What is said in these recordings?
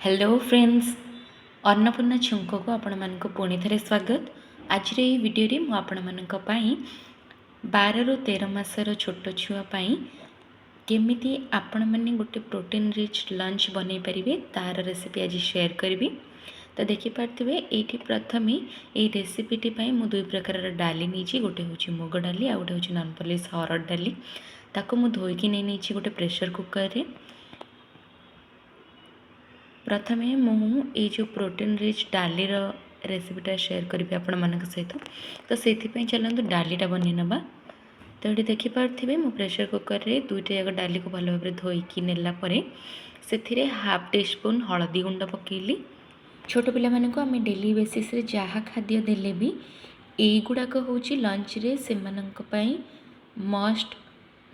Hello friends, Annapurna छुंक को आपण मानक पुणी थे स्वागत। आज ये वीडियो रे मु आपण मानक पई 12 ରୁ 13 मासर छोट छुआ पई केमिति आपण माने गोटे प्रोटीन रिच लंच बनै परिबे तार रेसिपी आज शेयर करबी। तो देखि पारथिबे एठी प्रथमे ए रेसिपीटी पई मु दुई प्रकार डाली नीची, गोटे होची मुग डाली आ गोटे होची नॉन पॉलिश हरड डाली। ताको मु धोइकी नै नीची गोटे प्रेशर कुकर रे। प्रथमे मुझे जो प्रोटीन रिच डाली रेसिपीटा शेयर करी आपण मान सहित। तो से चलते डालीटा बनी नवा। तो ये देखिपे मु प्रेशर कुकर रे दुईटा जाक डाली को भल भाव धोईकी नेलापर से हाफ टी स्पून हलदी गुंड पकेली। छोट पिला मानक आम डेली बेसिस रे जहाँ खाद्य देले भी एगुड़ाक हूँ लंच रे से मस्ट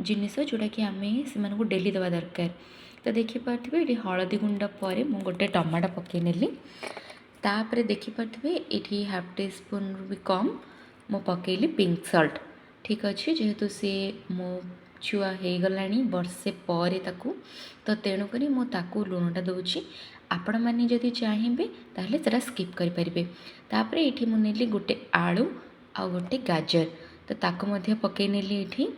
जिनिस जोटा कि आम से डेली देवा दरकार। तो देखिपे ये हलदी गुंड पर मु गोटे टमाटो पकई नेली। तापर देखिपे ये हाफ टी स्पून भी कम मु पकईली पिंक सल्ट। ठीक अच्छे, जेहेतु सी मो छुआ हो गला वर्षे पर तो तेणुक मुझे लुणटा दूची। आपण मैंने जदि चाहिए ताहले सेटा स्किप करें। तापर ये मुझे गोटे आलू आ गोटे गाजर तो ताको मध्य पकई नेली। ये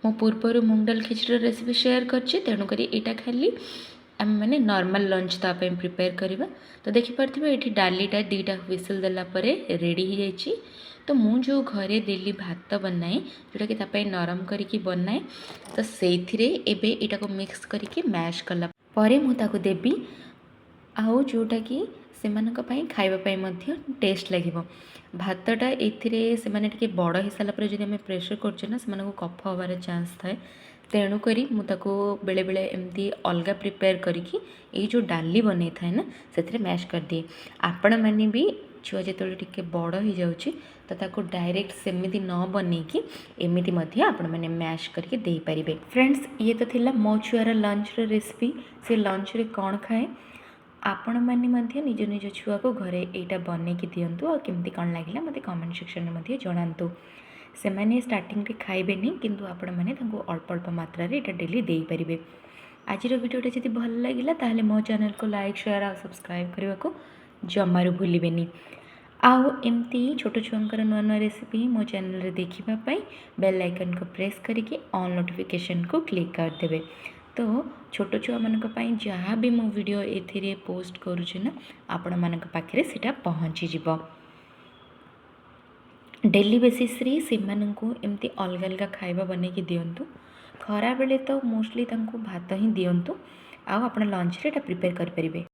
मो पूर्वर मूंग डाल खिचड़ी रेसिपी शेयर करछि, तेणुक यहाँ खाली आम मैंने नॉर्मल लंच ताप प्रिपेयर करवा। तो देखिपे ये डालीटा दीटा व्हिसल देलापर रेडी हो जाइए। तो मु जो घरे डेली भात बनाए जोटा कि तापाई नरम करके बनाए, तो से यहाँ को मिक्स करके मैश कला परे मु ताको देबी। आउ जोटा कि से खाइबापी टेस्ट लगे। भातटा से माने टिके बड़ हो सारापर जब आम प्रेशर करना से कफ हबार चान्स थाए। तेणुक मुझको बेले बेले एमती अलग प्रिपेयर करके ये जो डाली बन था ना से मैश कर दिए। आपण मैंने भी छुआ जो टे बड़ हो जाऊँगी तो ताको डायरेक्ट सेमती न बनईकि एमती आपण मैंने मैश करके दे पारे। फ्रेंड्स, ये तो थिला मो छुआर लंच रेसिपी। से लंच रे कौन खाए आपण मैंने निज निज छुआ को घरे यहाँ बनईकी दिंतु और केमती कौन लगे मत कमेंट सेक्शन में जनातु। से मैंने स्टार्टिंग रे खाइबे नहीं, किंतु आपण मैंने अल्प अल्प मात्रा रे एटा डेली दे पारिबे। आज वीडियोटा जदि भल लगिला ताहले मो चैनल को लाइक शेयर और सब्सक्राइब करने को जमारू भूलिबेनी। आउ एमती छोट छुआंकर नुआ नुआ रेसिपी मो चैनल रे देखिबा बेल आइकन को प्रेस करके ऑल नोटिफिकेशन को क्लिक कर देबे। तो छोट छुआ मानक पई जहाँ भी मो वीडियो एथिरे पोस्ट करूछि ना आपण मानक पाखरे सेटा पहुँची जिवो। डेली बेसिस रे सेमानंकु एमती अलग अलग खाइबा बनैकी दियंतु। खरा बेले तो मोस्टली तांकु भात ही दियंतु। आउ आपण लंच रे एटा प्रिपेयर कर परिबे।